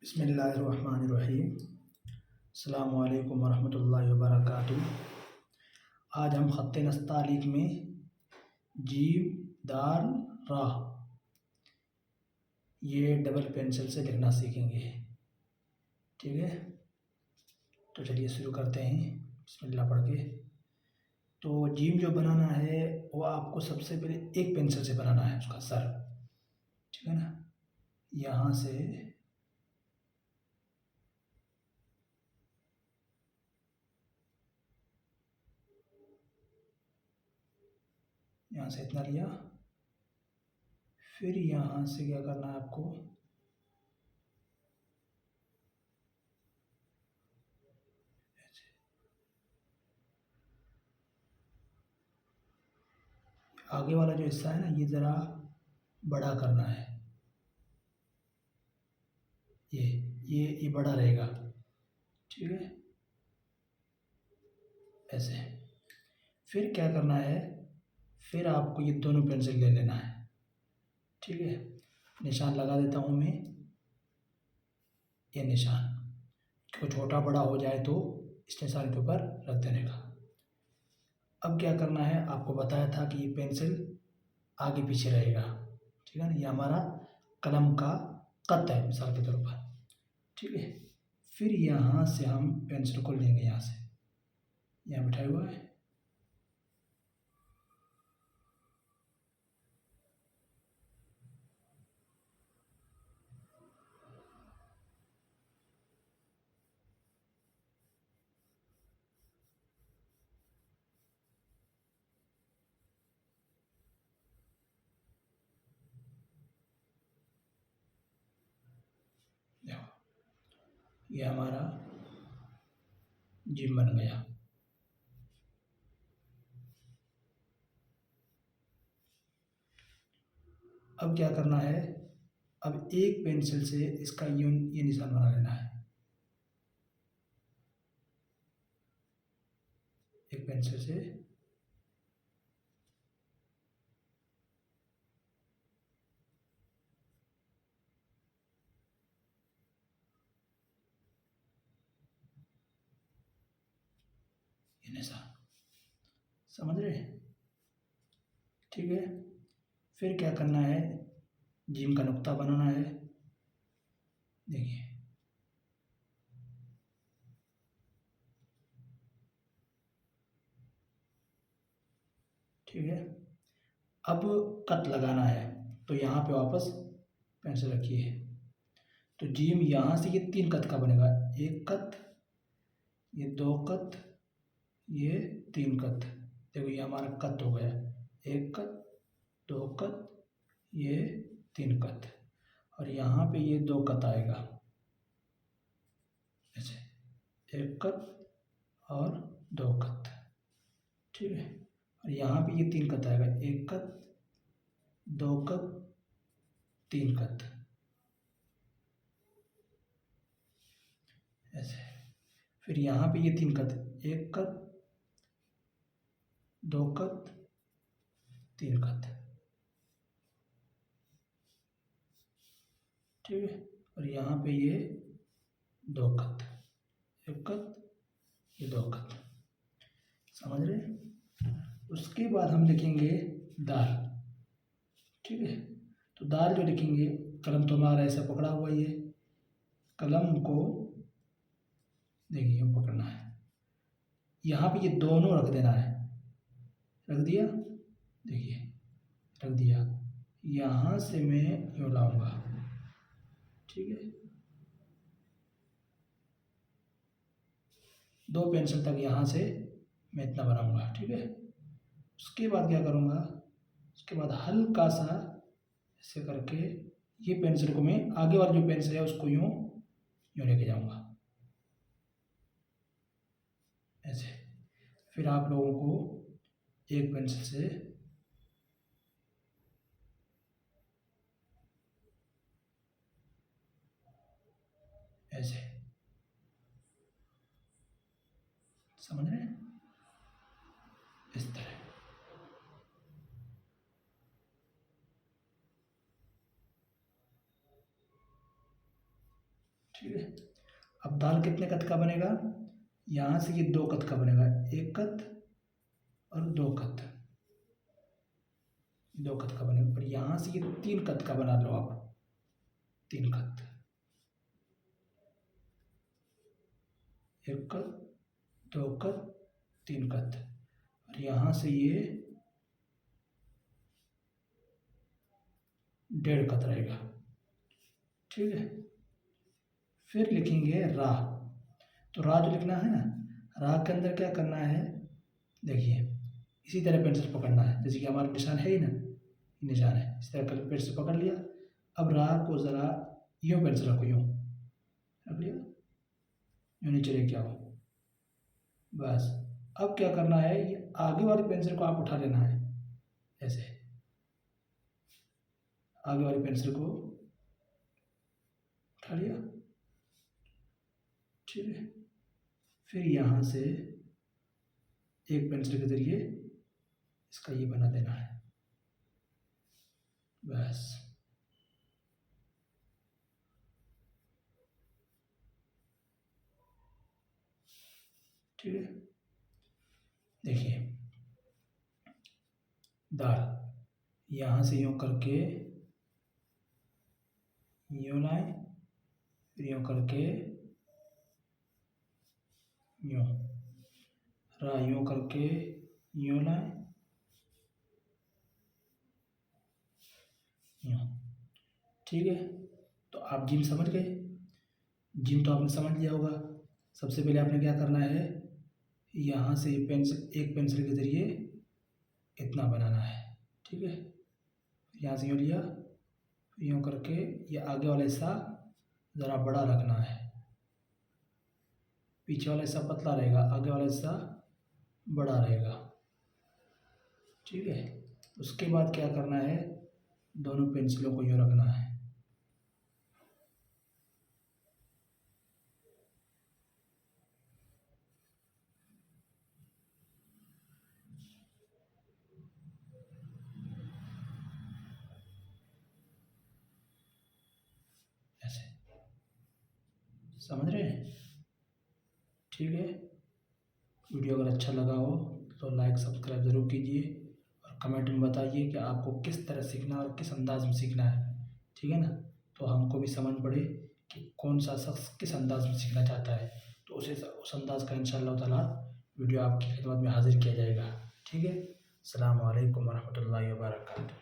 बिस्मिल्लाहिर्रहमानिर्रहीम। अस्सलामु अलैकुम वरहमतुल्लाहि वबरकातुहू। आज हम ख़त्त नस्तालीक में जीम दाल रा ये डबल पेंसिल से लिखना सीखेंगे। ठीक है, तो चलिए शुरू करते हैं बिस्मिल्लाह पढ़ के। तो जीम जो बनाना है वो आपको सबसे पहले एक पेंसिल से बनाना है, उसका सर। ठीक है ना, यहाँ से इतना लिया। फिर यहाँ से क्या करना है आपको, आगे वाला जो हिस्सा है ना ये ज़रा बड़ा करना है। ये बड़ा रहेगा। ठीक है, ऐसे। फिर क्या करना है, फिर आपको ये दोनों पेंसिल ले लेना है। ठीक है, निशान लगा देता हूँ मैं, ये निशान। क्यों छोटा बड़ा हो जाए तो इस निशान के ऊपर रख देने का। अब क्या करना है, आपको बताया था कि ये पेंसिल आगे पीछे रहेगा। ठीक है ना, ये हमारा कलम का कत है मिसाल के तौर पर। ठीक है, फिर यहाँ से हम पेंसिल को लेंगे, यहाँ से यहाँ बिठाया हुआ है। देखो ये हमारा जिम बन गया। अब क्या करना है, अब एक पेंसिल से इसका ये निशान बना लेना है। एक पेंसिल से ये निशान, समझ रहे। ठीक है, फिर क्या करना है, जिम का नुक्ता बनाना है। देखिए ठीक है, अब कट लगाना है। तो यहाँ पे वापस पेंसिल रखिए। तो जिम यहाँ से ये 3 कत का बनेगा। 1 कत, ये 2 कत, ये 3 कत। देखो ये हमारा कत हो गया। 1 कत, 2 कत, ये 3 कत। और यहाँ पे ये 2 कत आएगा ऐसे, 1 कत और 2 कत। ठीक है, और यहाँ पे ये 3 कत आएगा। 1 कत, 2 कत, 3 कत, ऐसे। फिर यहाँ पे ये 3 कत, 1 कत, 2 कत, 3 कत। ठीक है, और यहाँ पे ये 2 कत, 1 कत, ये 2 कत। समझ रहे। उसके बाद हम लिखेंगे दाल। ठीक है, तो दाल जो लिखेंगे, कलम तो हमारा ऐसा पकड़ा हुआ ही है। कलम को देखिए पकड़ना है, यहाँ पे ये दोनों रख देना है। रख दिया, देखिए रख दिया। यहाँ से मैं यूँ लाऊंगा। ठीक है, 2 पेंसिल तक यहाँ से मैं इतना बनाऊंगा। ठीक है, उसके बाद क्या करूँगा, उसके बाद हल्का सा ऐसे करके ये पेंसिल को मैं आगे वाली जो पेंसिल है उसको यूँ यूँ लेके जाऊँगा ऐसे। फिर आप लोगों को एक पेंसिल से ऐसे, समझ रहे हैं, इस तरह। ठीक है। अब दाल कितने कद का बनेगा, यहाँ से ये 2 कद का बनेगा, 1 कद और 2 कद, 2 कद का बनेगा। पर यहाँ से ये 3 कद का बना लो आप, 3 कद, 1 कद, 2 कद, 3 कद, और यहाँ से ये 1.5 कद रहेगा। ठीक है। फिर लिखेंगे रा। तो रा जो लिखना है ना, रा के अंदर क्या करना है, देखिए इसी तरह पेंसिल पकड़ना है, जैसे कि हमारा निशान है ही ना, निशान है, इस तरह कर पेंसिल पकड़ लिया। अब रा को ज़रा यूँ पेंसिल रखो, यूँ रख लिया, यूँ नीचे लेके आओ, बस। अब क्या करना है, ये आगे वाली पेंसिल को आप उठा लेना है, ऐसे आगे वाली पेंसिल को उठा लिया। ठीक है। फिर यहाँ से एक पेंसिल के जरिए इसका ये बना देना है, बस। ठीक है। देखिए दाल यहाँ से यूँ करके यूँ लाए, फिर यूँ करके यूँ, रा यूँ करके यूँ लाए, यूँ। ठीक है। तो आप जिम समझ गए, जिम तो आपने समझ लिया होगा। सबसे पहले आपने क्या करना है, यहाँ से पेंसिल, एक पेंसिल के ज़रिए इतना बनाना है। ठीक है। यहाँ से यूँ लिया, यूँ करके ये आगे वाला हिस्सा ज़रा बड़ा रखना है, पीछे वाला हिस्सा पतला रहेगा, आगे वाला हिस्सा बड़ा रहेगा। ठीक है। उसके बाद क्या करना है, दोनों पेंसिलों को यूँ रखना है, ऐसे, समझ रहे हैं। ठीक है। वीडियो अगर अच्छा लगा हो तो लाइक सब्सक्राइब ज़रूर कीजिए, और कमेंट में बताइए कि आपको किस तरह सीखना और किस अंदाज में सीखना है। ठीक है ना, तो हमको भी समझ पड़े कि कौन सा शख्स किस अंदाज में सीखना चाहता है, तो उस अंदाज का इंशाअल्लाह ताला वीडियो आपकी खिदमत में हाजिर किया जाएगा। ठीक है। अस्सलामु अलैकुम वरहमतुल्लाहि वबरकातुहू।